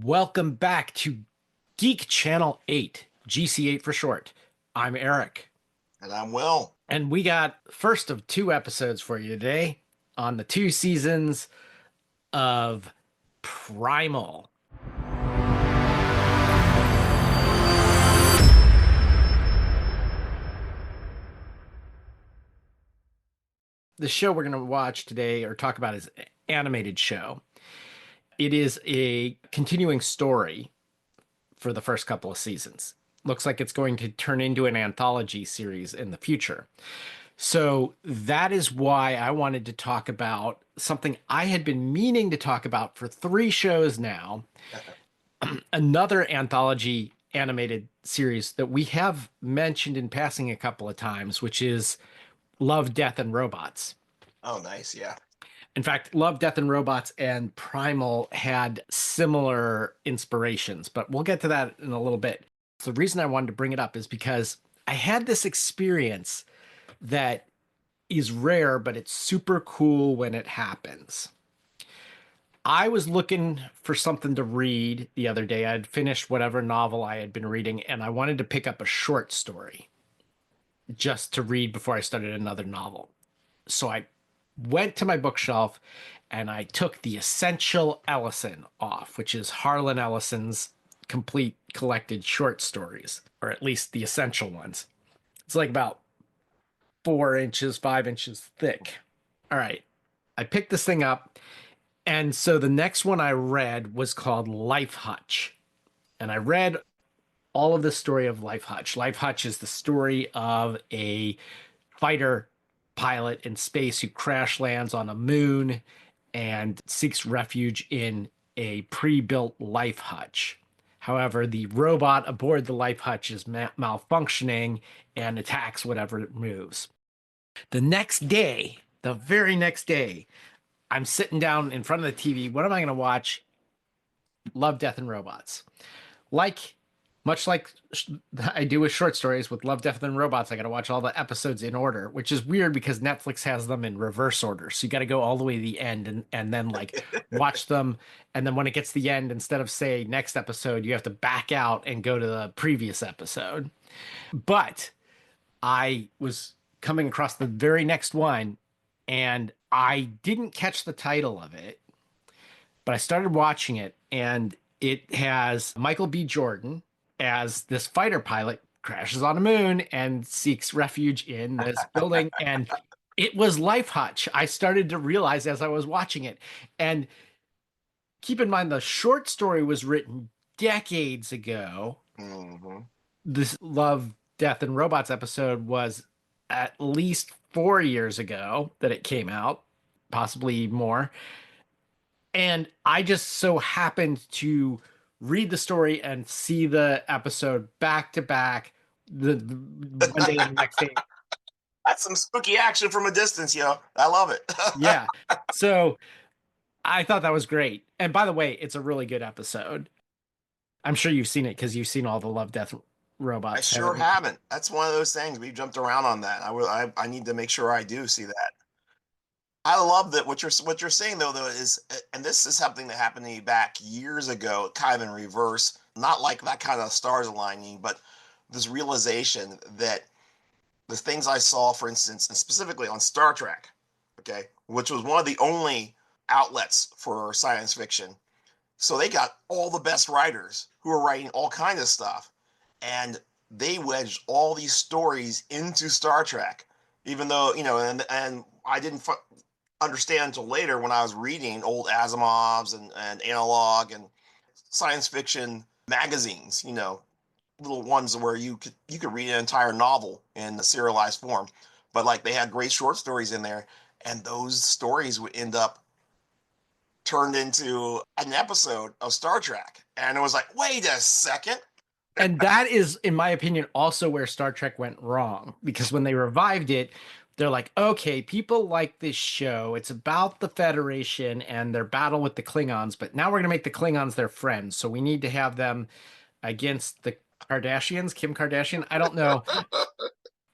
Welcome back to Geek Channel 8, GC8 for short. I'm Eric, And I'm Will. and we got first of two episodes for you today on the two seasons of Primal. The show we're going to watch today or talk about is an animated show. It is a continuing story for the first couple of seasons. Looks like it's going to turn into an anthology series in the future. So that is why I wanted to talk about something I had been meaning to talk about for three shows now. Another anthology animated series that we have mentioned in passing a couple of times, which is Love, Death, and Robots. Oh, nice. Yeah. In fact, Love, Death, and Robots and Primal had similar inspirations, but we'll get to that in a little bit. So the reason I wanted to bring it up is because I had this experience that is rare, but it's super cool when it happens. I was looking for something to read the other day. I'd finished whatever novel I had been reading, and I wanted to pick up a short story just to read before I started another novel. So I went to my bookshelf and I took the Essential Ellison off, which is Harlan Ellison's complete collected short stories, or at least the essential ones. It's like about 4 inches, 5 inches thick. All right. I picked this thing up. And so the next one I read was called Life Hutch. And I read all of the story of Life Hutch. Life Hutch is the story of a fighter pilot in space who crash lands on a moon and seeks refuge in a pre-built life hutch. However, the robot aboard the life hutch is malfunctioning and attacks whatever it moves. The next day, the very next day, I'm sitting down in front of the TV. What am I going to watch? Love, Death, and Robots. Like, much like I do with short stories with Love, Death, and Robots, I got to watch all the episodes in order, which is weird because Netflix has them in reverse order. So you got to go all the way to the end and then like watch them. And then when it gets to the end, instead of say next episode, you have to back out and go to the previous episode. But I was coming across the very next one and I didn't catch the title of it, but I started watching it and it has Michael B. Jordan as this fighter pilot crashes on a moon and seeks refuge in this building. And it was Life Hutch. I started to realize as I was watching it. And keep in mind, the short story was written decades ago. Hmm. This Love, Death, and Robots episode was at least 4 years ago that it came out, possibly more. And I just so happened to read the story and see the episode back to back, the one day and the next day. That's some spooky action from a distance, yo. I love it. Yeah. So I thought that was great. And by the way, it's a really good episode. I'm sure you've seen it because you've seen all the Love, Death I Robots, sure haven't you? haven't. That's one of those things we've jumped around on that. I need to make sure I do see that. I love that what you're saying though is, and this is something that happened to me back years ago, kind of in reverse, not like that kind of stars aligning, but this realization that the things I saw, for instance, and specifically on Star Trek, okay, which was one of the only outlets for science fiction. So they got all the best writers who are writing all kinds of stuff, and they wedged all these stories into Star Trek, even though and I didn't understand until later when I was reading old Asimovs and Analog and science fiction magazines, little ones where you could read an entire novel in the serialized form, but like they had great short stories in there, and those stories would end up turned into an episode of Star Trek, and it was like, wait a second. And that is, in my opinion, also where Star Trek went wrong because when they revived it, they're like, okay, people like this show. It's about the Federation and their battle with the Klingons, but now we're going to make the Klingons their friends. So we need to have them against the Kardashians, Kim Kardashian. I don't know.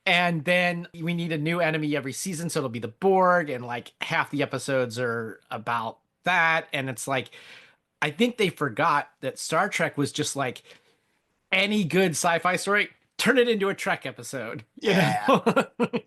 And then we need a new enemy every season. So it'll be the Borg, and like half the episodes are about that. And it's like, I think they forgot that Star Trek was just like any good sci-fi story, turn it into a Trek episode, you Yeah, know?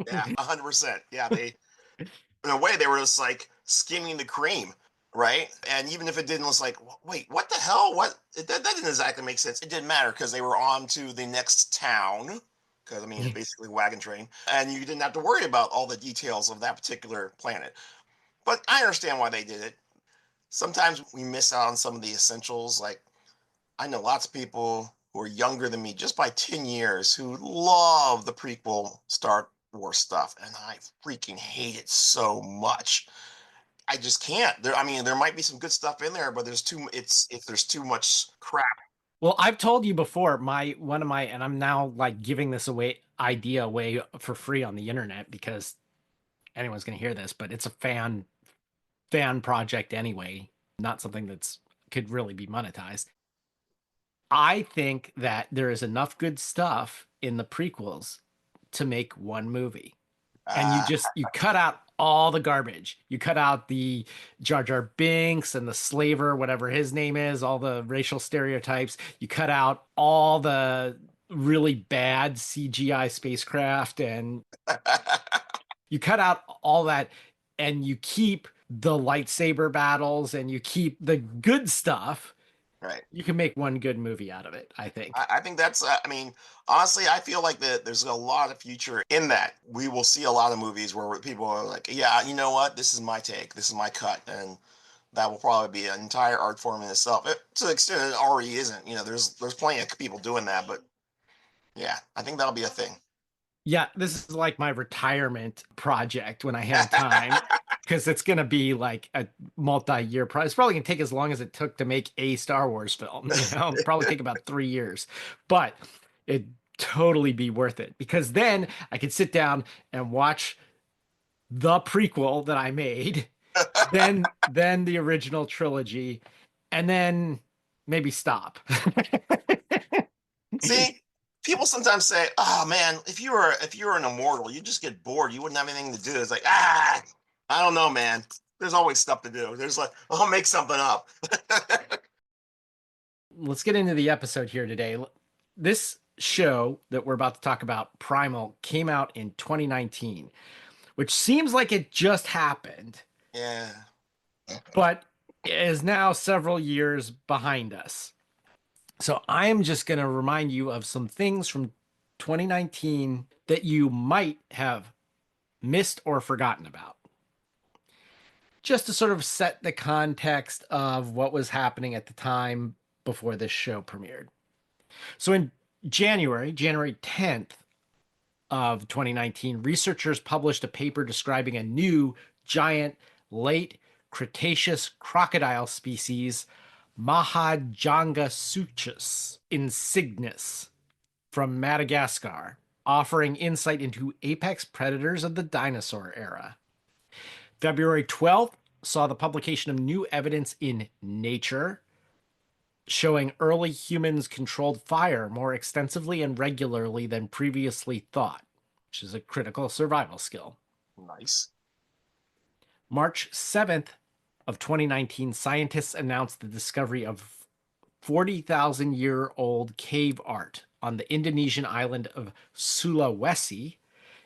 yeah, 100%. Yeah, they in a way they were just like skimming the cream, right? And even if it didn't, it's like, wait, what the hell? That didn't exactly make sense. It didn't matter because they were on to the next town. Because I mean, it's basically wagon train, and you didn't have to worry about all the details of that particular planet. But I understand why they did it. Sometimes we miss out on some of the essentials. Like I know lots of people who are younger than me, just by 10 years, who love the prequel Star Wars stuff, and I freaking hate it so much. I just can't. I mean, there might be some good stuff in there, but there's too. It's if there's too much crap. Well, I've told you before, my one of my, and I'm now like giving this away for free on the internet because anyone's going to hear this, but it's a fan project anyway, not something that's could really be monetized. I think that there is enough good stuff in the prequels to make one movie. And Uh, you cut out all the garbage. You cut out the Jar Jar Binks and the slaver, whatever his name is, all the racial stereotypes. You cut out all the really bad CGI spacecraft, and you cut out all that, and you keep the lightsaber battles and you keep the good stuff. right. You can make one good movie out of it, I think. I think that's. I mean, honestly, I feel like that there's a lot of future in that. We will see a lot of movies where people are like, "Yeah, you know what? This is my take. This is my cut," and that will probably be an entire art form in itself. To the extent it already isn't. There's plenty of people doing that, but yeah, I think that'll be a thing. Yeah, this is like my retirement project when I have time because it's going to be like a multi-year project. It's probably going to take as long as it took to make a Star Wars film, probably take about 3 years, but it totally be worth it because then I could sit down and watch the prequel that I made, then the original trilogy, and then maybe stop. See, people sometimes say, "Oh man, if you were an immortal, you just get bored. You wouldn't have anything to do." It's like, I don't know, man. There's always stuff to do. There's like, I'll make something up. Let's get into the episode here today. This show that we're about to talk about, Primal, came out in 2019, which seems like it just happened, Yeah. but is now several years behind us. So I am just going to remind you of some things from 2019 that you might have missed or forgotten about, just to sort of set the context of what was happening at the time before this show premiered. So in January 10th of 2019, researchers published a paper describing a new giant late Cretaceous crocodile species, Mahajangasuchus insignis, from Madagascar, offering insight into apex predators of the dinosaur era. February 12th saw the publication of new evidence in Nature showing early humans controlled fire more extensively and regularly than previously thought, which is a critical survival skill. Nice. March 7th of 2019, scientists announced the discovery of 40,000-year-old cave art on the Indonesian island of Sulawesi,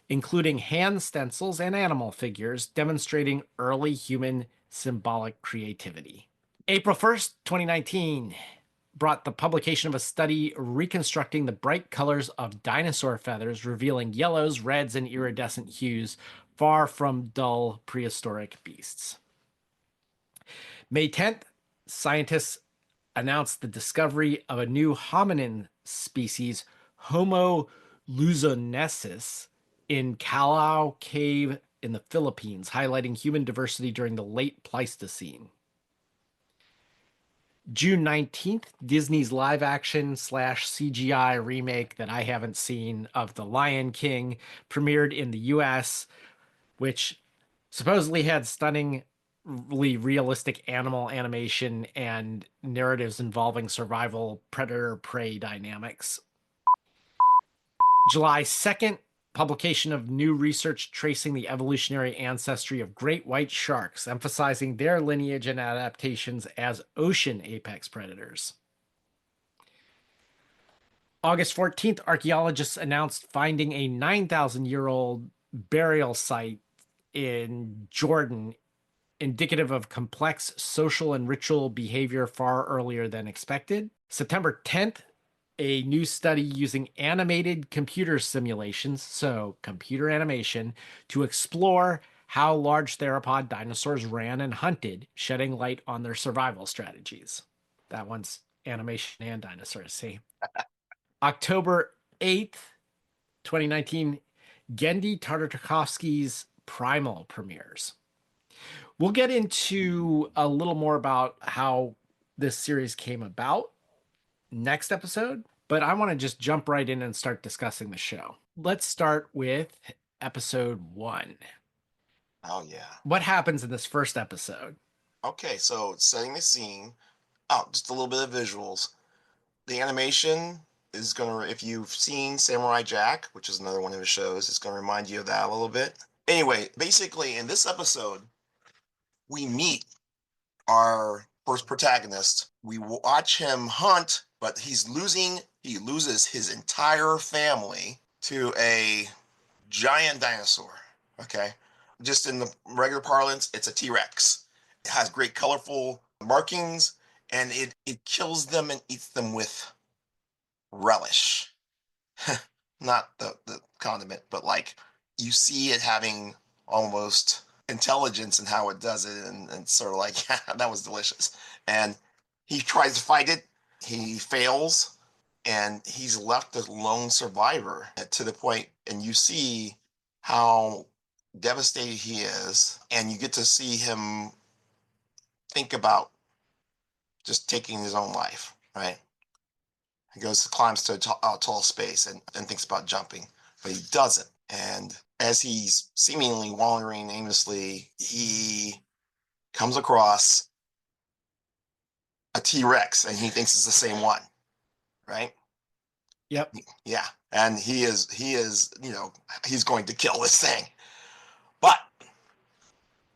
including hand stencils and animal figures demonstrating early human symbolic creativity. April 1st, 2019, brought the publication of a study reconstructing the bright colors of dinosaur feathers, revealing yellows, reds, and iridescent hues far from dull prehistoric beasts. May 10th, scientists announced the discovery of a new hominin species, Homo luzonensis, in Calao Cave in the Philippines, highlighting human diversity during the late Pleistocene. June 19th, Disney's live action slash CGI remake that I haven't seen of The Lion King premiered in the US, which supposedly had stunningly realistic animal animation and narratives involving survival predator prey dynamics. July 2nd, Publication of new research tracing the evolutionary ancestry of great white sharks, emphasizing their lineage and adaptations as ocean apex predators. August 14th, archaeologists announced finding a 9,000-year-old burial site in Jordan, indicative of complex social and ritual behavior far earlier than expected. September 10th, a new study using animated computer simulations, so computer animation, to explore how large theropod dinosaurs ran and hunted, shedding light on their survival strategies. That one's animation and dinosaurs, see? October 8th, 2019, Genndy Tartakovsky's Primal premieres. We'll get into a little more about how this series came about next episode, but I want to just jump right in and start discussing the show. Let's start with episode 1. Oh yeah. What happens in this first episode? Okay, so setting the scene. Oh, just a little bit of visuals. The animation is gonna, if you've seen Samurai Jack, which is another one of his shows, it's gonna remind you of that a little bit. Anyway, basically in this episode, we meet our first protagonist. We watch him hunt, but he loses his entire family to a giant dinosaur. Okay. Just in the regular parlance, it's a T-Rex. It has great colorful markings, and it kills them and eats them with relish. Not the condiment, but like you see it having almost intelligence in how it does it, and sort of like, yeah, that was delicious. And he tries to fight it, he fails, and he's left a lone survivor to the point, and you see how devastated he is, and you get to see him think about just taking his own life, right? He climbs to a tall space and thinks about jumping, but he doesn't. And as he's seemingly wandering aimlessly, he comes across a T-Rex, and he thinks it's the same one, right? Yep. Yeah. And he's going to kill this thing. But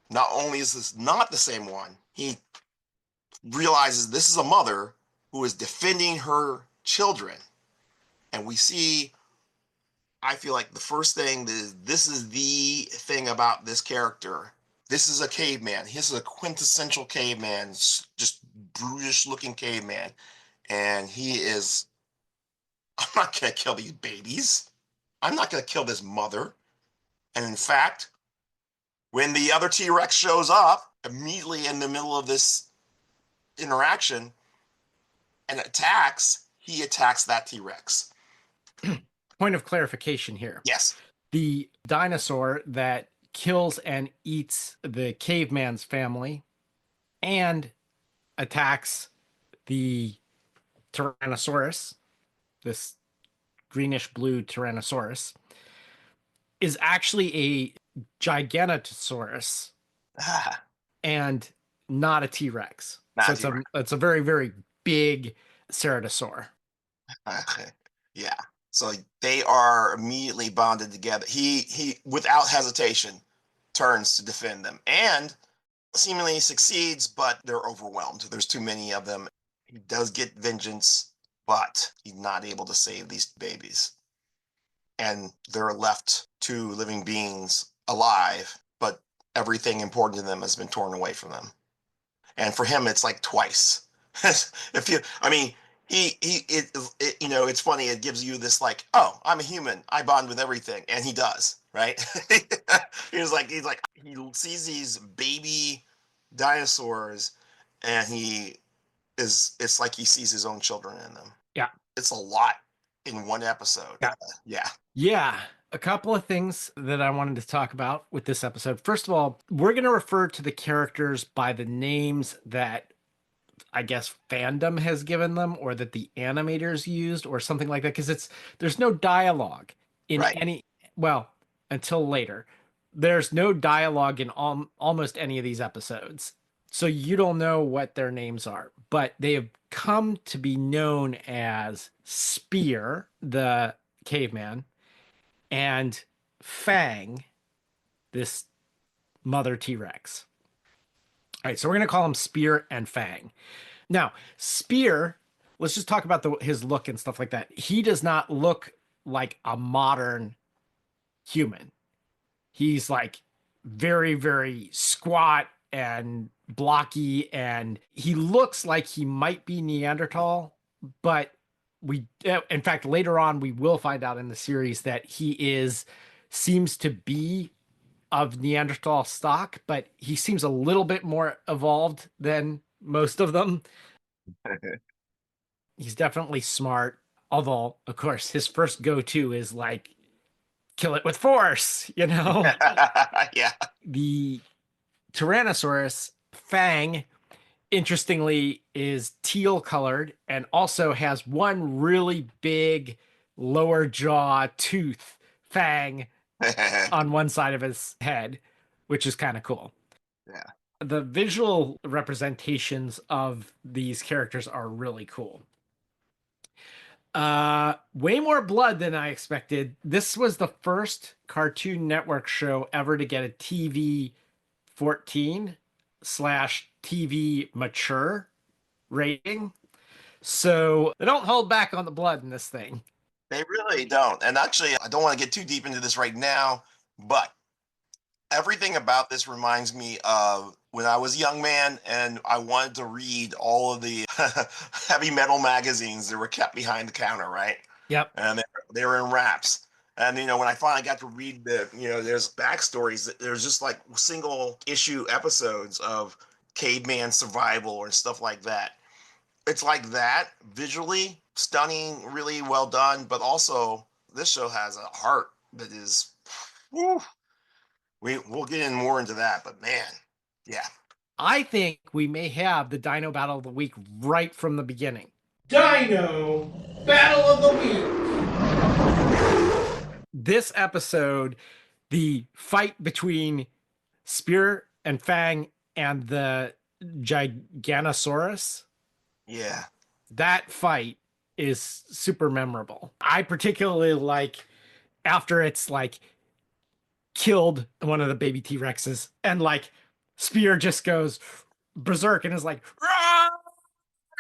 not only is this not the same one, he realizes this is a mother who is defending her children. And we see, I feel like the first thing is, this is the thing about this character. This is a caveman. This is a quintessential caveman, just brutish looking caveman. And he is, I'm not going to kill these babies. I'm not going to kill this mother. And in fact, when the other T-Rex shows up, immediately in the middle of this interaction and he attacks that T-Rex. Point of clarification here. Yes. The dinosaur that kills and eats the caveman's family and attacks the Tyrannosaurus, this greenish blue Tyrannosaurus, is actually a Giganotosaurus Ah, and not a T-Rex. So not T-Rex. it's a very, very big ceratosaur. Okay. Yeah. So they are immediately bonded together. He without hesitation turns to defend them and seemingly succeeds, but they're overwhelmed. There's too many of them. He does get vengeance, but he's not able to save these babies. And they're left two living beings alive, but everything important to them has been torn away from them. And for him, it's like twice. If you, I mean, it's funny. It gives you this like, oh, I'm a human. I bond with everything, and he does, right? he's like, he sees these baby dinosaurs, and it's like he sees his own children in them. Yeah. It's a lot in one episode. Yeah. Yeah. Yeah. A couple of things that I wanted to talk about with this episode. First of all, we're going to refer to the characters by the names that I guess fandom has given them, or that the animators used, or something like that, because there's no dialogue in Right. any, well, until later. There's no dialogue in almost any of these episodes. So you don't know what their names are, but they have come to be known as Spear, the caveman, and Fang, this mother T-Rex. All right, so we're going to call him Spear and Fang. Now, Spear, let's just talk about his look and stuff like that. He does not look like a modern human. He's like very, very squat and blocky, and he looks like he might be Neanderthal, but in fact, later on, we will find out in the series that seems to be of Neanderthal stock, but he seems a little bit more evolved than most of them. He's definitely smart, although, of course, his first go-to is like kill it with force, you know? Yeah. The Tyrannosaurus Fang, interestingly, is teal colored and also has one really big lower jaw tooth fang on one side of his head, which is kind of cool. Yeah. The visual representations of these characters are really cool. Way more blood than I expected. This was the first Cartoon Network show ever to get a TV 14/TV mature rating. So they don't hold back on the blood in this thing. They really don't. And actually, I don't want to get too deep into this right now, but everything about this reminds me of when I was a young man and I wanted to read all of the heavy metal magazines that were kept behind the counter, right? Yep. And they were in wraps. And when I finally got to read there's backstories. There's just like single issue episodes of caveman survival and stuff like that. It's like that visually stunning, really well done, but also this show has a heart that is. Whew, we'll get in more into that, but man, yeah. I think we may have the Dino Battle of the Week right from the beginning. Dino Battle of the Week. This episode, the fight between Spear and Fang and the Giganosaurus, Yeah. that fight is super memorable. I particularly like after it's like killed one of the baby T-Rexes and like Spear just goes berserk and is like "Rah!"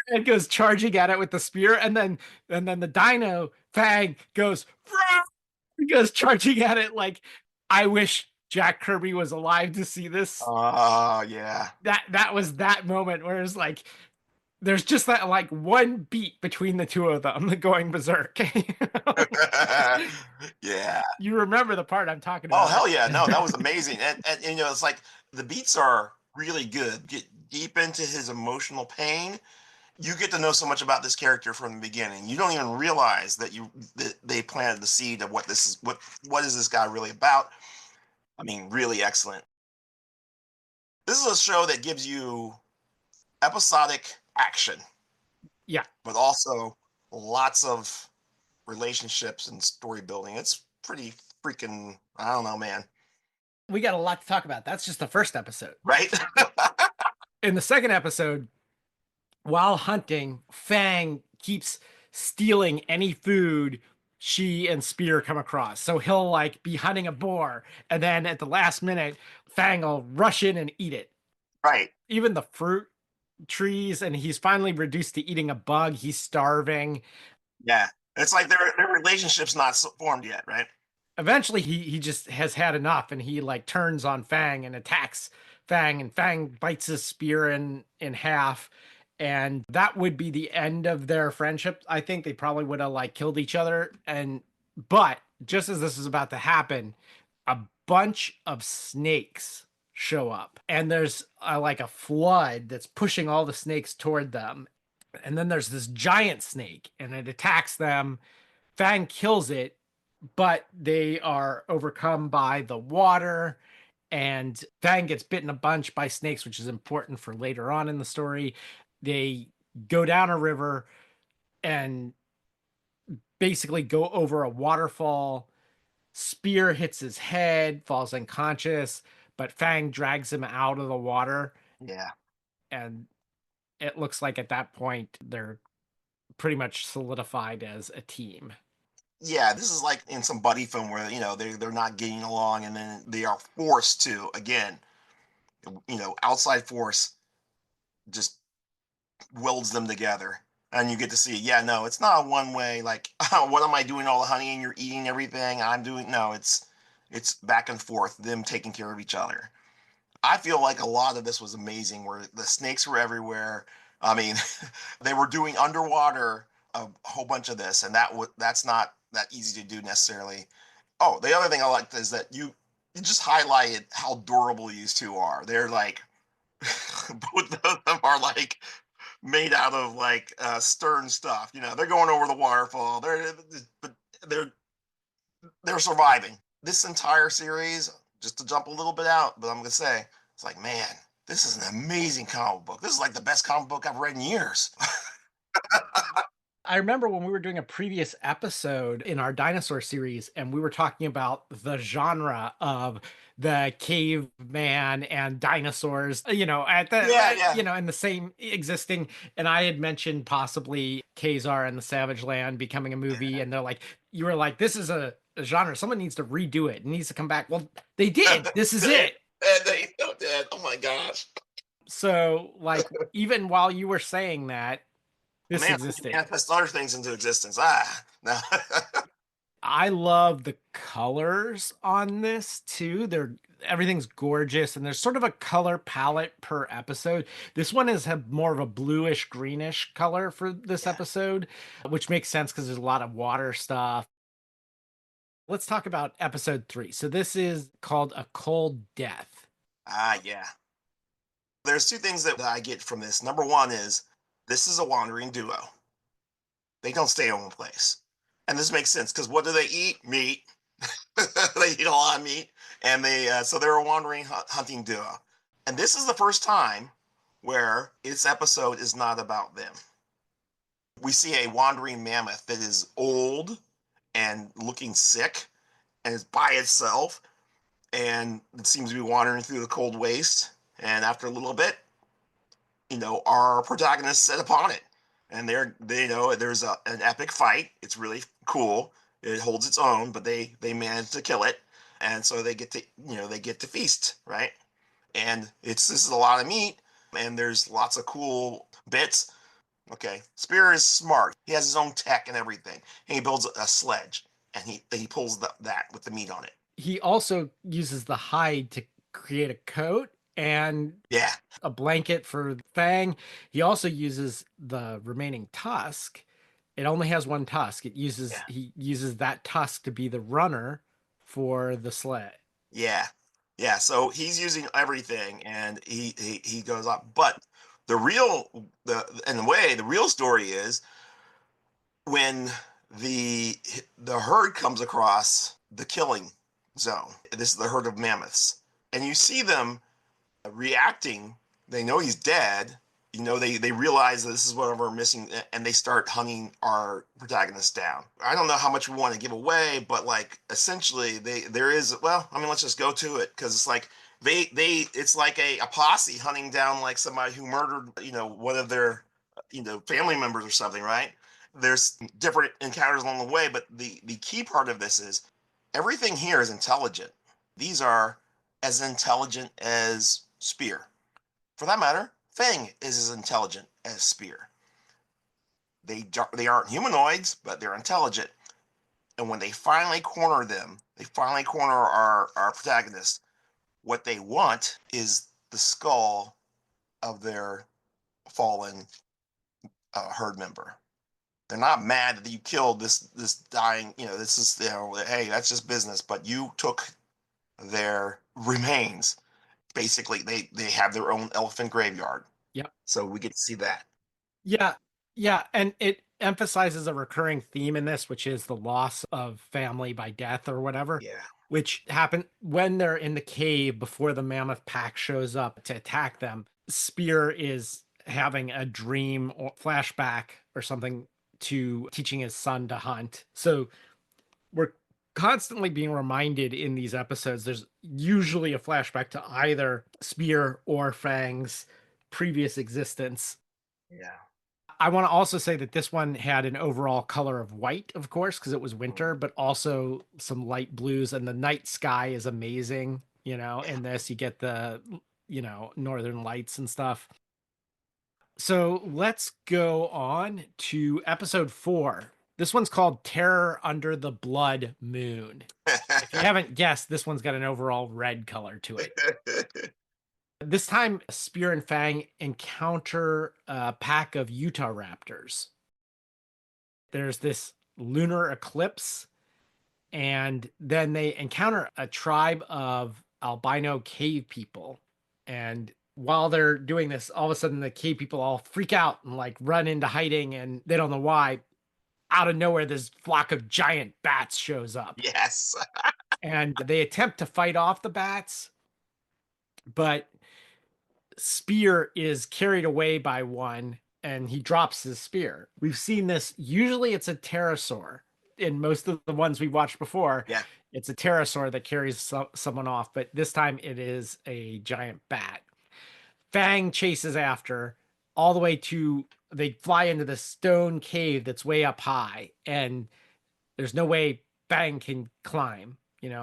and goes charging at it with the spear, and then the dino Fang goes "Rah!" and goes charging at it. Like, I wish Jack Kirby was alive to see this. Yeah. That was that moment where it's like there's just that like one beat between the two of them going berserk. Yeah. You remember the part I'm talking Oh, about? hell yeah. No, that was amazing. And it's like the beats are really good. Get deep into his emotional pain. You get to know so much about this character from the beginning. You don't even realize that they planted the seed of what is this guy really about. I mean, really excellent. This is a show that gives you episodic action, Yeah, but also lots of relationships and story building. It's pretty freaking, I don't know, man. we got a lot to talk about. That's just the first episode. Right? In the second episode, while hunting, Fang keeps stealing any food she and Spear come across. So he'll like be hunting a boar, and then at the last minute, Fang will rush in and eat it. Right. Even the fruit trees, and he's finally reduced to eating a bug. He's starving. Yeah. It's like their relationship's not formed yet, right? Eventually, he just has had enough, and he like turns on Fang and attacks Fang, and Fang bites his spear in half. And that would be the end of their friendship. I think they probably would have like killed each other. But just as this is about to happen, a bunch of snakes show up, and there's like a flood that's pushing all the snakes toward them. And then there's this giant snake, and it attacks them. Fang kills it, but they are overcome by the water, and Fang gets bitten a bunch by snakes, which is important for later on in the story. They go down a river and basically go over a waterfall. Spear hits his head, falls unconscious, but Fang drags him out of the water. Yeah. And it looks like at that point they're pretty much solidified as a team. Yeah, this is like in some buddy film where they're not getting along, and then they are forced to again. Outside force just welds them together, and you get to see. Yeah, no, it's not a one way. Like, what am I doing all the honey, and you're eating everything? I'm doing no. It's back and forth. Them taking care of each other. I feel like a lot of this was amazing, where the snakes were everywhere. I mean, they were doing underwater a whole bunch of this, and that's not that easy to do necessarily. Oh, the other thing I liked is that you just highlighted how durable these two are. They're like both of them are like made out of like stern stuff. They're going over the waterfall. But they're they're surviving this entire series. Just to jump a little bit out, but I'm gonna say it's like, man, this is an amazing comic book. This is like the best comic book I've read in years. I remember when we were doing a previous episode in our dinosaur series, and we were talking about the genre of the caveman and dinosaurs, at Yeah, yeah, in the same existing. And I had mentioned possibly Kazar and the Savage Land becoming a movie, and they're like, you were like, this is a genre. Someone needs to redo it. It needs to come back. Well, they did. This is it. they so dead. Oh my gosh, So, like, even while you were saying that, this man, we can existed. manifest other things into existence. Ah, no. I love the colors on this too. Everything's gorgeous, and there's sort of a color palette per episode. This one is have more of a bluish greenish color for this Yeah. episode, which makes sense because there's a lot of water stuff. Let's talk about episode 3. So this is called A Cold Death. Yeah. There's two things that I get from this. Number one is this is a wandering duo. They don't stay in one place. And this makes sense because what do they eat? Meat. They eat a lot of meat. And so they're a wandering hunting duo. And this is the first time where its episode is not about them. We see a wandering mammoth that is old and looking sick and is by itself, and it seems to be wandering through the cold waste. And after a little bit, our protagonists set upon it, and there's an epic fight. It's really cool. It holds its own, but they manage to kill it, and so they get to feast, right? And this is a lot of meat, and there's lots of cool bits. Okay, Spear is smart. He has his own tech and everything, and he builds a sledge, and he pulls that with the meat on it. He also uses the hide to create a coat and Yeah, a blanket for Fang. He also uses the remaining tusk. It only has one tusk. yeah, He uses that tusk to be the runner for the sled. yeah, yeah. So he's using everything, and he goes up. But the real the in a way the real story is when the the herd comes across the killing zone. This is the herd of mammoths, and you see them reacting. They know he's dead. They realize that this is what we're missing, and they start hunting our protagonist down. I don't know how much we want to give away, but like essentially, there is. Well, I mean, let's just go to it because it's like it's like a posse hunting down like somebody who murdered one of their family members or something, right? There's different encounters along the way, but the key part of this is everything here is intelligent. These are as intelligent as Spear. For that matter, Fang is as intelligent as Spear. They aren't humanoids, but they're intelligent. And when they finally corner our protagonist. What they want is the skull of their fallen herd member. They're not mad that you killed this dying. This is hey, that's just business. But you took their remains. Basically, they have their own elephant graveyard. Yep. So we get to see that. Yeah. Yeah. And it emphasizes a recurring theme in this, which is the loss of family by death or whatever, Yeah. which happened when they're in the cave before the mammoth pack shows up to attack them. Spear is having a dream or flashback or something to teaching his son to hunt. So we're constantly being reminded in these episodes there's usually a flashback to either Spear or Fang's previous existence. Yeah. I want to also say that this one had an overall color of white, of course, because it was winter, but also some light blues, and the night sky is amazing. Yeah. In this you get the, northern lights and stuff. So let's go on to episode 4. This one's called Terror Under the Blood Moon. If you haven't guessed, this one's got an overall red color to it. This time, Spear and Fang encounter a pack of Utah raptors. There's this lunar eclipse, and then they encounter a tribe of albino cave people. And while they're doing this, all of a sudden the cave people all freak out and like run into hiding, and they don't know why. Out of nowhere, this flock of giant bats shows up, Yes. and they attempt to fight off the bats, but Spear is carried away by one and he drops his spear. We've seen this. Usually it's a pterosaur. In most of the ones we watched before, Yeah. it's a pterosaur that carries someone off, but this time it is a giant bat. Fang chases after all the way to, they fly into the stone cave that's way up high, and there's no way Fang can climb.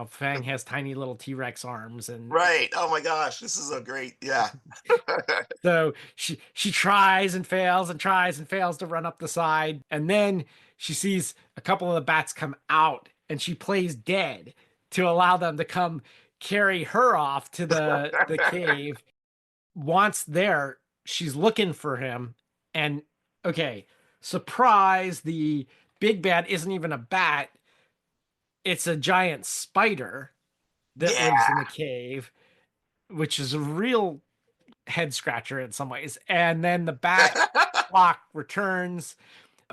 Fang has tiny little T-Rex arms, and Right. Oh my gosh, this is a great, yeah. so she tries and fails and tries and fails to run up the side, and then she sees a couple of the bats come out, and she plays dead to allow them to come carry her off to the cave. Once there, she's looking for him, and okay, surprise, the big bad isn't even a bat, it's a giant spider that Yeah. lives in the cave, which is a real head scratcher in some ways. And then the bat flock returns.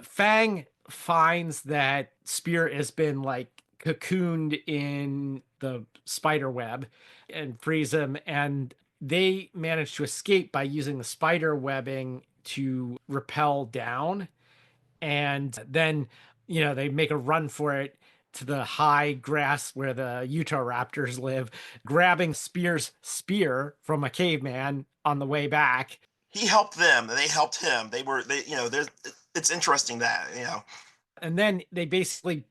Fang finds that Spear has been like cocooned in the spider web and frees him. And they manage to escape by using the spider webbing to rappel down. And then, they make a run for it to the high grass where the Utah raptors live, grabbing Spear's spear from a caveman on the way back. He helped them. They helped him. There's, it's interesting that, And then they basically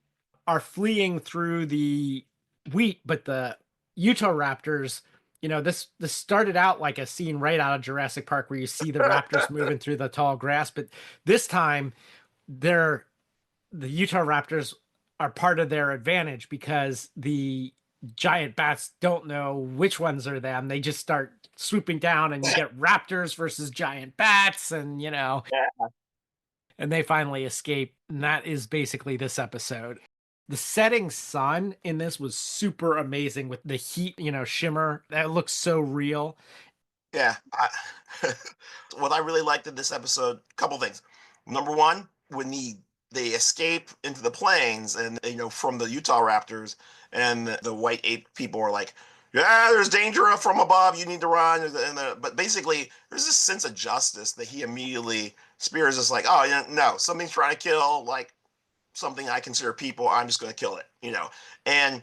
are fleeing through the wheat, but the Utah raptors, this started out like a scene right out of Jurassic Park where you see the raptors moving through the tall grass, but this time the Utah raptors are part of their advantage because the giant bats don't know which ones are them. They just start swooping down, and you get raptors versus giant bats, and Yeah. and they finally escape. And that is basically this episode. The setting sun in this was super amazing with the heat, shimmer. That looks so real. Yeah. What I really liked in this episode, couple things. Number one, when they escape into the plains and from the Utah Raptors, and the white ape people are like, yeah, there's danger from above, you need to run. But basically there's this sense of justice that he immediately, Spears is like, oh yeah, no, something's trying to kill like something I consider people, I'm just going to kill it. And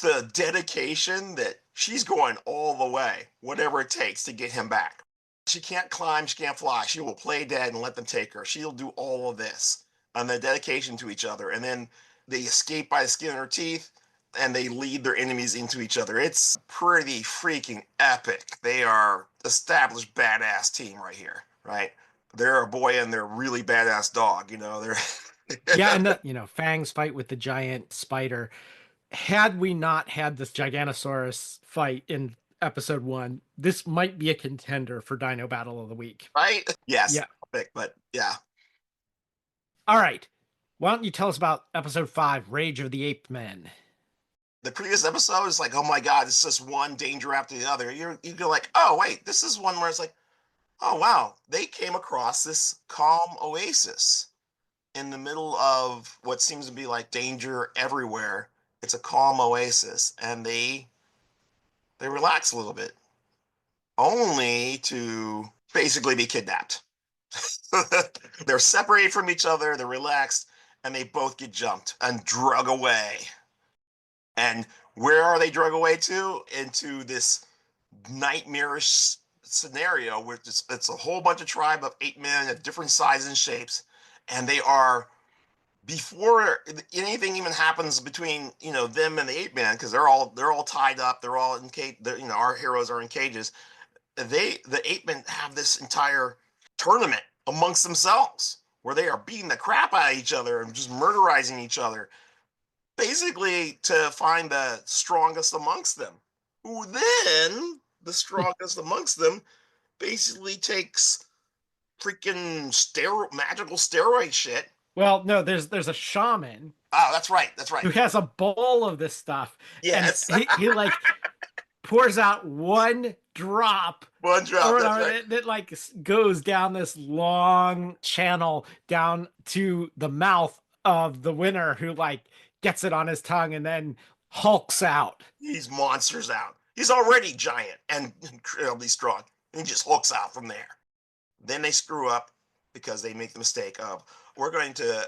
the dedication that she's going all the way, whatever it takes to get him back. She can't climb, she can't fly. She will play dead and let them take her. She'll do all of this, and the dedication to each other. And then they escape by the skin of their teeth, and they lead their enemies into each other. It's pretty freaking epic. They are established badass team right here, right? They're a boy and they're really badass dog. They're Yeah, and Fang's fight with the giant spider. Had we not had this Giganosaurus fight in episode 1, this might be a contender for Dino Battle of the Week. right. Yes. Yeah. Epic, but yeah. All right. Why don't you tell us about episode 5, Rage of the Ape Men? The previous episode is like, oh my god, it's just one danger after the other. You go like, oh wait, this is one where it's like, oh wow, they came across this calm oasis in the middle of what seems to be like danger everywhere. It's a calm oasis, and they relax a little bit, only to basically be kidnapped. They're separated from each other, they're relaxed, and they both get jumped and drug away. And where are they drug away to? Into this nightmarish scenario where it's a whole bunch of tribe of 8 men of different sizes and shapes, and they are before anything even happens between them and the 8 men, because they're all tied up, they're all in cage. Our heroes are in cages. The 8 men have this entire tournament amongst themselves where they are beating the crap out of each other and just murderizing each other, basically to find the strongest amongst them. Who then the strongest amongst them basically takes freaking magical steroid shit. Well, no, there's a shaman Oh, that's right. That's right. who has a bowl of this stuff, and Yes. he like pours out one drop One drop. or That's whatever right. that like goes down this long channel down to the mouth of the winner, who like gets it on his tongue and then hulks out. He's monsters out. He's already giant and incredibly strong. And he just hooks out from there. Then they screw up because they make the mistake of, we're going to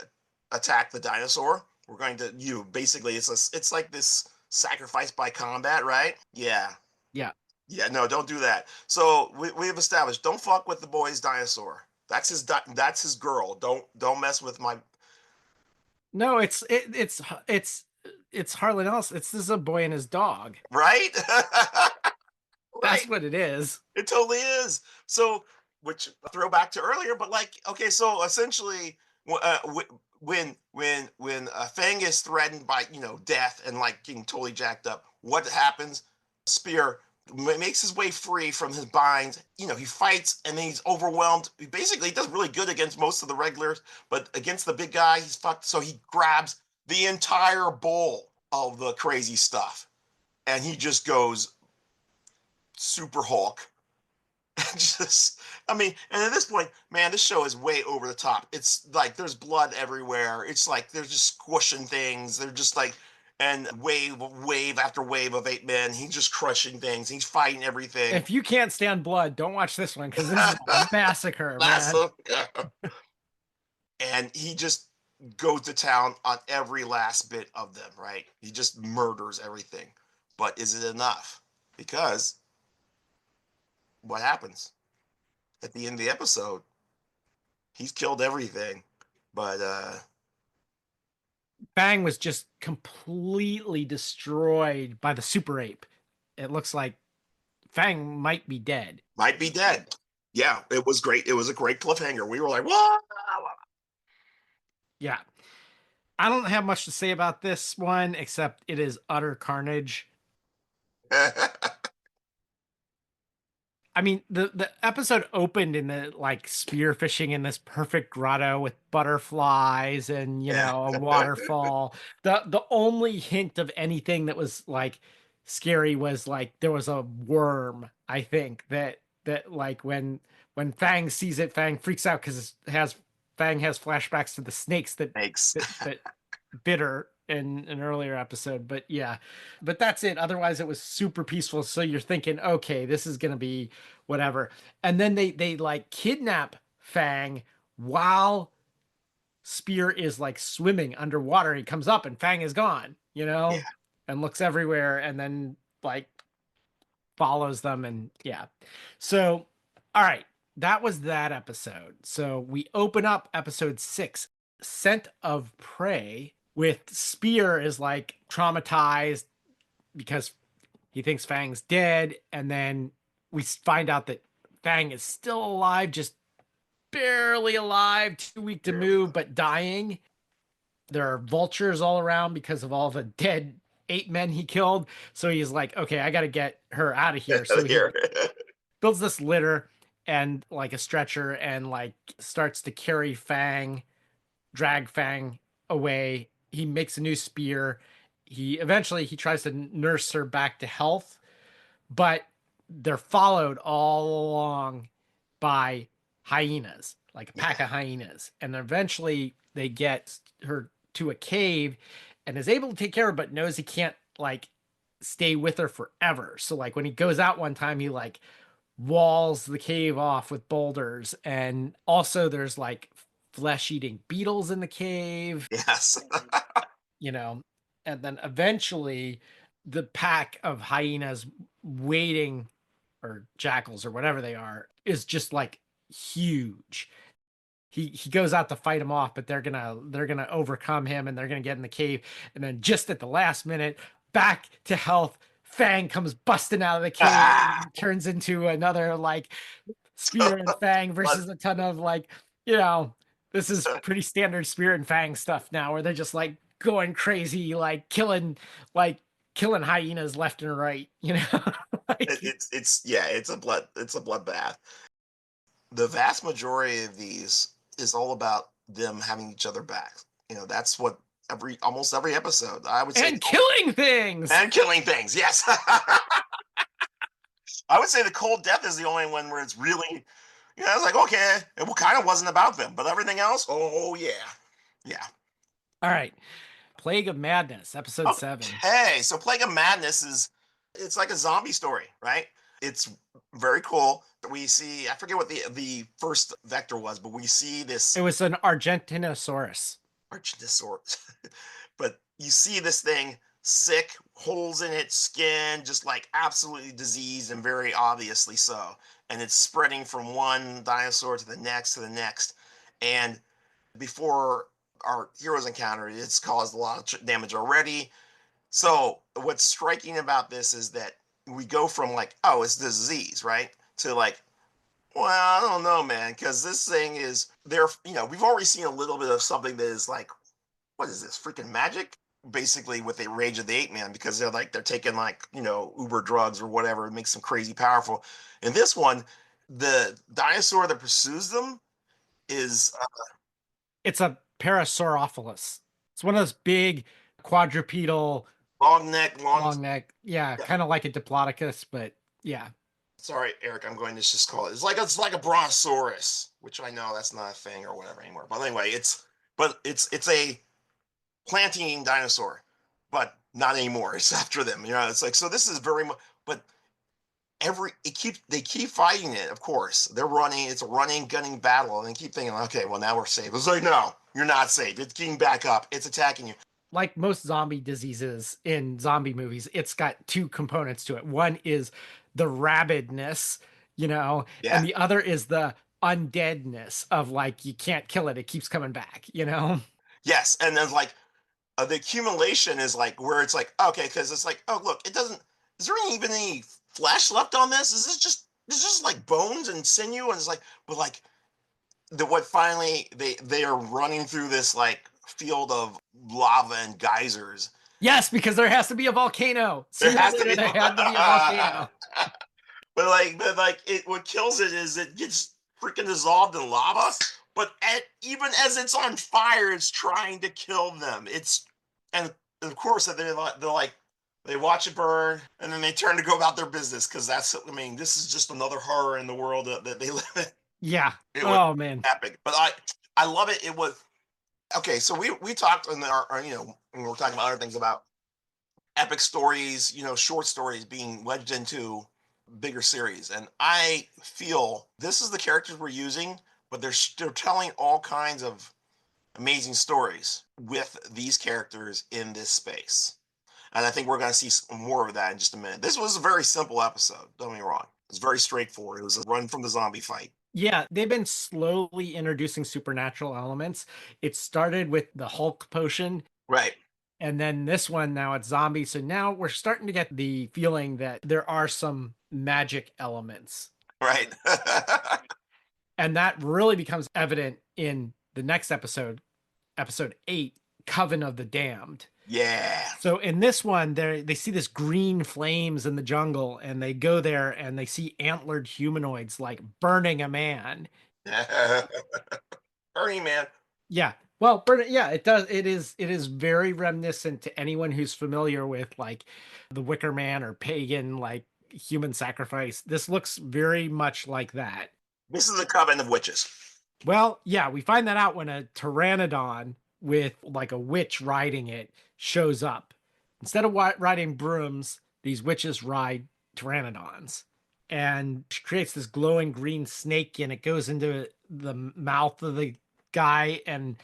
attack the dinosaur. We're going to basically it's like this sacrifice by combat, right? Yeah. Yeah. Yeah, no, don't do that. So we've established, don't fuck with the boy's dinosaur. That's his girl. Don't mess with my No, it's hardly else. This is a boy and his dog. right. That's Right. what it is. It totally is. So, which throwback to earlier, but like, okay, so essentially, when Fang is threatened by death and like getting totally jacked up, what happens? Spear makes his way free from his binds. He fights and then he's overwhelmed. He does really good against most of the regulars, but against the big guy, he's fucked. So he grabs the entire bowl of the crazy stuff, and he just goes Super Hulk. Just, I mean, and at this point, man, this show is way over the top. It's like there's blood everywhere. It's like they're just squishing things. They're just like, and wave after wave of 8 men. He's just crushing things. He's fighting everything. If you can't stand blood, don't watch this one, because this is a massacre, man. Massive. And he just goes to town on every last bit of them, right? He just murders everything. But is it enough? Because what happens at the end of the episode? He's killed everything, but Fang was just completely destroyed by the super ape. It looks like Fang might be dead. might be dead. Yeah, it was great. It was a great cliffhanger. We were like, what? Yeah. I don't have much to say about this one, except it is utter carnage. I mean, the episode opened in the like spearfishing in this perfect grotto with butterflies and a waterfall. The only hint of anything that was like scary was like there was a worm, I think, that like when Fang sees it, Fang freaks out because Fang has flashbacks to the snakes Thanks. that bit her in an earlier episode. But yeah, but that's it. Otherwise it was super peaceful, so you're thinking, okay, this is gonna be whatever. And then they like kidnap Fang while Spear is like swimming underwater. He comes up and Fang is gone, Yeah. and looks everywhere, and then like follows them. And yeah, so all right, that was that episode. So we open up episode 6, Scent of Prey, with Spear is like traumatized because he thinks Fang's dead, and then we find out that Fang is still alive, just barely alive, too weak to move, but dying. There are vultures all around because of all the dead 8 men he killed. So he's like, okay, I got to get her out of here. So he Here. builds this litter and like a stretcher and like starts to drag Fang away. He makes a new spear. He eventually tries to nurse her back to health, but they're followed all along by hyenas, like a pack of hyenas. And eventually they get her to a cave and is able to take care of her, but knows he can't like stay with her forever. So like when he goes out one time, he like walls the cave off with boulders. And also there's like flesh-eating beetles in the cave, Yes. you know. And then eventually the pack of hyenas waiting or jackals or whatever they are is just like huge. He goes out to fight him off, but they're gonna overcome him and they're gonna get in the cave. And then just at the last minute, back to health, Fang comes busting out of the cave Ah! and turns into another like Spear and Fang But versus a ton of like, you know, this is pretty standard Spear and Fang stuff now where they're just like going crazy, like killing hyenas left and right, you know? Like it's a bloodbath. The vast majority of these is all about them having each other back. That's what almost every episode. I would say and killing things. and killing things. Yes. I would say the cold death is the only one where it's really, it's like, okay, it kind of wasn't about them, but everything else, oh yeah, yeah. All right. Plague of Madness, episode 7. Okay, so Plague of Madness it's like a zombie story, right? It's very cool. We see, I forget what the first vector was, but we see this It was an Argentinosaurus. Archinosaurus. But you see this thing sick, holes in its skin, just like absolutely diseased and very obviously so. And it's spreading from one dinosaur to the next to the next. And before our heroes encounter it, it's caused a lot of damage already. So what's striking about this is that we go from like, oh, it's disease, right? To like, well, I don't know, man, because this thing is there. We've already seen a little bit of something that is like, what is this freaking magic? Basically, with the Rage of the Ape Man, because they're taking like uber drugs or whatever, it makes them crazy powerful. In this one, the dinosaur that pursues them is It's a Parasaurophilus. It's one of those big quadrupedal, long neck, long neck. Yeah, yeah. kind of like a Diplodocus, but yeah. Sorry, Eric, I'm going to just call it. It's like a brontosaurus, which I know that's not a thing or whatever anymore. But anyway, it's a plant-eating dinosaur, but not anymore. It's after them. It's like, so this is very much, but they keep fighting it. Of course, they're running. It's a running, gunning battle, and they keep thinking, okay, well now we're safe. It's like, no, you're not safe. It's getting back up. It's attacking you. Like most zombie diseases in zombie movies, it's got two components to it. One is the rabidness, Yeah. and the other is the undeadness of like you can't kill it, it keeps coming back, Yes, and then like the accumulation is like where it's like, okay, because it's like, oh look, it doesn't. Is there even any flesh left on this? Is just like bones and sinew? And it's like, but like what finally they are running through this like field of lava and geysers. Yes, because there has to be a volcano. There Sooner or has to later, be, there had to be a volcano. but like it. What kills it is it gets freaking dissolved in lava. But even as it's on fire, it's trying to kill them. And of course they watch it burn and then they turn to go about their business because this is just another horror in the world that they live in. Yeah. It was Oh man. epic, but I love it. It was okay. So we talked in our when we were talking about other things about epic stories, short stories being wedged into bigger series, and I feel this is the characters we're using, but they're telling all kinds of amazing stories with these characters in this space. And I think we're going to see more of that in just a minute. This was a very simple episode. Don't get me wrong. It was very straightforward. It was a run from the zombie fight. Yeah, they've been slowly introducing supernatural elements. It started with the Hulk potion, Right. and then this one now it's zombies. So now we're starting to get the feeling that there are some magic elements. Right. And that really becomes evident in the next episode, episode 8, Coven of the Damned. Yeah. So in this one, they see this green flames in the jungle, and they go there and they see antlered humanoids like burning a man. Burning Man. Yeah. Well, yeah, it does. It is very reminiscent to anyone who's familiar with like the Wicker Man or pagan like human sacrifice. This looks very much like that. This is the Coven of Witches. Well, yeah, we find that out when a pteranodon with like a witch riding it shows up. Instead of riding brooms, these witches ride pteranodons. And she creates this glowing green snake, and it goes into the mouth of the guy and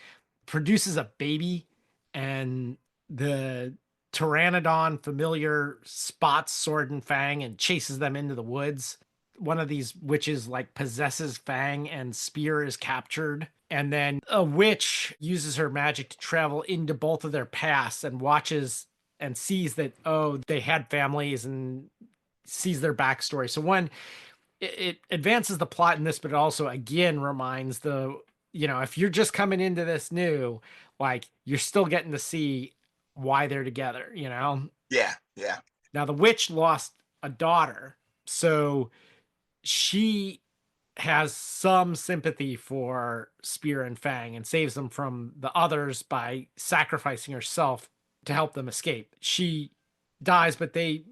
produces a baby. And the pteranodon familiar spots Sword and Fang and chases them into the woods. one of these witches like possesses Fang and Spear is captured. And then a witch uses her magic to travel into both of their pasts and watches and sees that, oh, they had families and sees their backstory. So one, it advances the plot in this, but it also again reminds if you're just coming into this new, like you're still getting to see why they're together. Yeah, yeah. Now the witch lost a daughter, so she has some sympathy for Spear and Fang and saves them from the others by sacrificing herself to help them escape. She dies, but they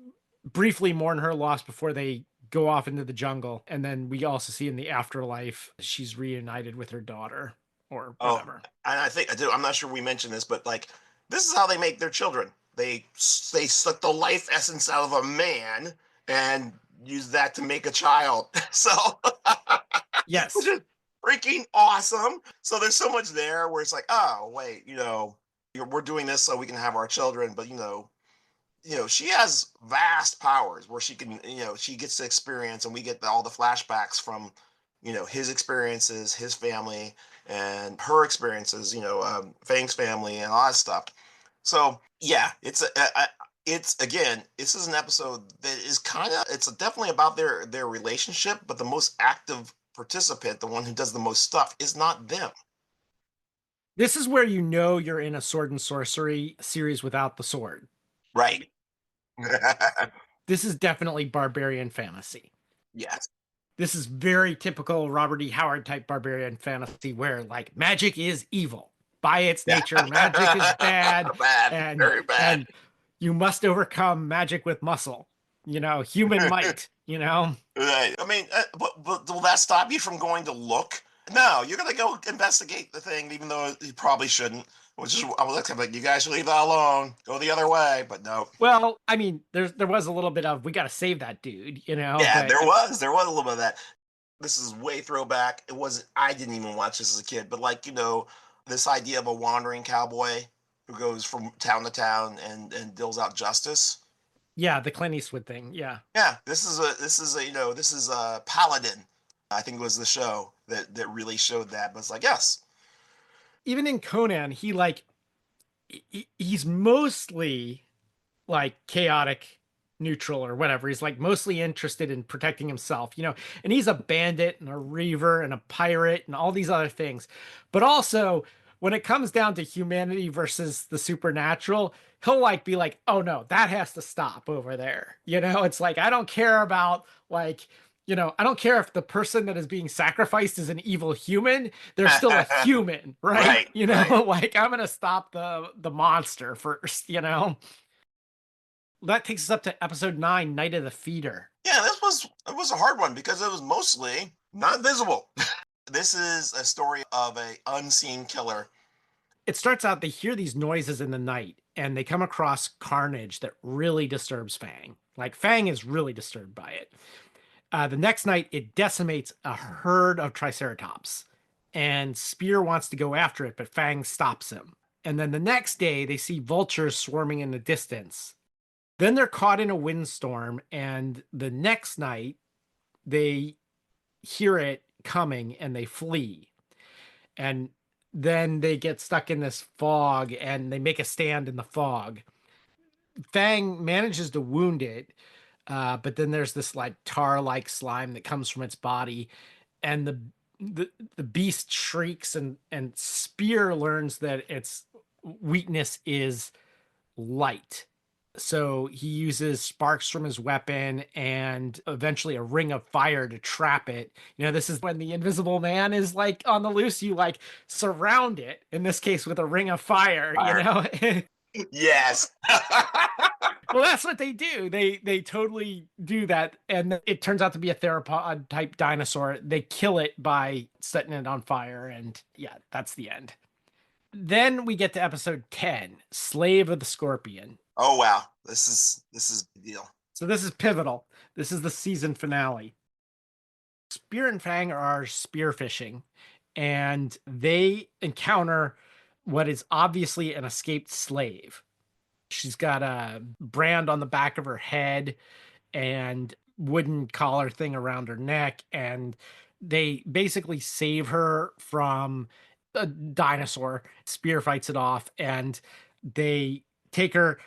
briefly mourn her loss before they go off into the jungle. And then we also see in the afterlife, she's reunited with her daughter or Oh, whatever. and I think I do. I'm not sure we mentioned this, but like this is how they make their children. They suck the life essence out of a man and use that to make a child. So which Yes. is freaking awesome. So there's so much there where it's like, oh wait, we're doing this so we can have our children, but she has vast powers where she can, she gets to experience, and we get all the flashbacks from, his experiences, his family, and her experiences, Fang's family, and all that stuff. So yeah, it's again, this is an episode that is it's definitely about their relationship, but the most active participant, the one who does the most stuff, is not them. This is where you're in a sword and sorcery series without the sword. Right. This is definitely barbarian fantasy. Yes. This is very typical Robert E. Howard type barbarian fantasy where like magic is evil by its Yeah. nature. Magic is bad, Bad. and Very bad. and you must overcome magic with muscle. Human might. Right. I mean, but will that stop you from going to look? No, you're gonna go investigate the thing, even though you probably shouldn't. Which is, I was like, you guys should leave that alone. Go the other way. But no. Well, I mean, there was a little bit of we got to save that dude, Yeah, but there was a little bit of that. This is way throwback. It wasn't. I didn't even watch this as a kid, but like this idea of a wandering cowboy who goes from town to town and deals out justice. yeah, the Clint Eastwood thing. Yeah. Yeah, this is a Paladin. I think it was the show that really showed that. But it's like, yes. Even in Conan, he's mostly like chaotic neutral or whatever. He's like mostly interested in protecting himself. And he's a bandit and a reaver and a pirate and all these other things. But also, when it comes down to humanity versus the supernatural, he'll like be like, "Oh no, that has to stop over there." It's like I don't care about like I don't care if the person that is being sacrificed is an evil human. They're still a human, right? Right, right. Like I'm gonna stop the monster first. That takes us up to episode 9, Night of the Feeder. Yeah, it was a hard one because it was mostly not visible. This is a story of a unseen killer. It starts out, they hear these noises in the night and they come across carnage that really disturbs Fang. Like Fang is really disturbed by it. The next night, it decimates a herd of Triceratops, and Spear wants to go after it, but Fang stops him. And then the next day, they see vultures swarming in the distance. Then they're caught in a windstorm, and the next night, they hear it coming and they flee. And then they get stuck in this fog and they make a stand in the fog. Fang manages to wound it, but then there's this like tar-like slime that comes from its body, and the beast shrieks, and Spear learns that its weakness is light. So he uses sparks from his weapon and eventually a ring of fire to trap it. This is when the invisible man is like on the loose. You like surround it, in this case with a ring of fire, Fire. Yes. Well, that's what they do. They totally do that, and it turns out to be a theropod type dinosaur. They kill it by setting it on fire, and yeah, that's the end. Then we get to episode 10, Slave of the Scorpion. Oh wow, this is the deal. So this is pivotal. This is the season finale. Spear and Fang are spearfishing, and they encounter what is obviously an escaped slave. She's got a brand on the back of her head, and wooden collar thing around her neck, and they basically save her from a dinosaur. Spear fights it off, and they take her.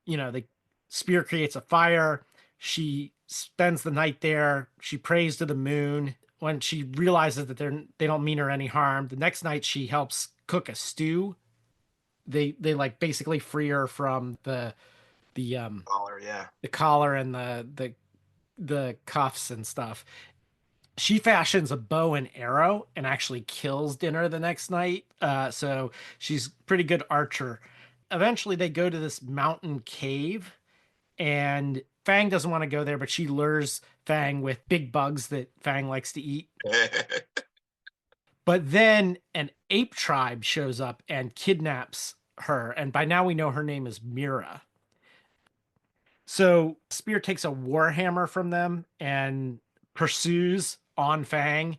The spear creates a fire. She spends the night there. She prays to the moon. When she realizes that they don't mean her any harm, the next night she helps cook a stew. They like basically free her from the Collar, yeah. the collar and the cuffs and stuff. She fashions a bow and arrow and actually kills Dinner the next night. So she's pretty good archer. Eventually, they go to this mountain cave, and Fang doesn't want to go there, but she lures Fang with big bugs that Fang likes to eat. But then an ape tribe shows up and kidnaps her, and by now we know her name is Mira. So Spear takes a warhammer from them and pursues on Fang.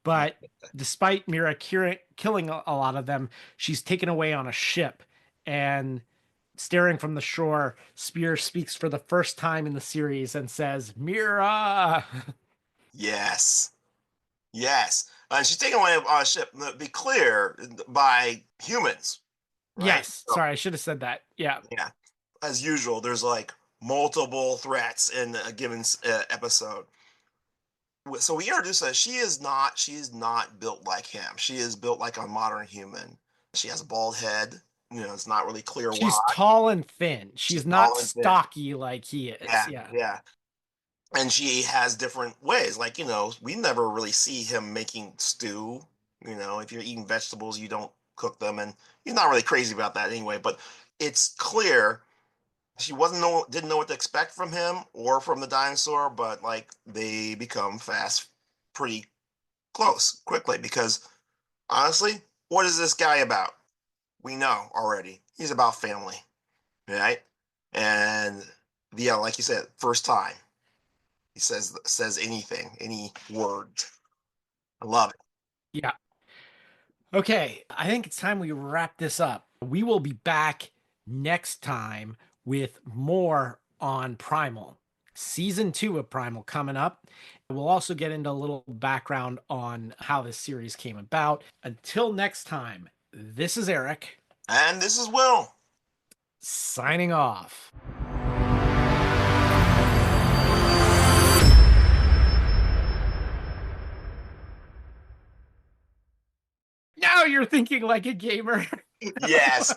But despite Mira killing a lot of them, she's taken away on a ship. And staring from the shore, Spear speaks for the first time in the series and says, Mira! Yes. Yes. And she's taken away on a ship, be clear, by humans, right? Yes. So, Sorry, I should have said that. Yeah. yeah. As usual, there's like multiple threats in a given episode. So we introduce that she is not built like him. She is built like a modern human. She has a bald head. It's not really clear why. She's tall and thin. She's She's not tall and thin. stocky like he is. Yeah, Yeah. yeah. And she has different ways. Like, we never really see him making stew. If you're eating vegetables, you don't cook them, and he's not really crazy about that anyway. But it's clear she didn't know what to expect from him or from the dinosaur, but like they become fast, pretty close quickly, because honestly, what is this guy about? We know already. He's about family, right? And yeah, like you said, first time he says anything, any word. I love it. Yeah. Okay, I think it's time we wrap this up. We will be back next time with more on Primal. Season 2 of Primal coming up. We'll also get into a little background on how this series came about. Until next time, this is Eric. And this is Will. Signing off. Now you're thinking like a gamer. Yes.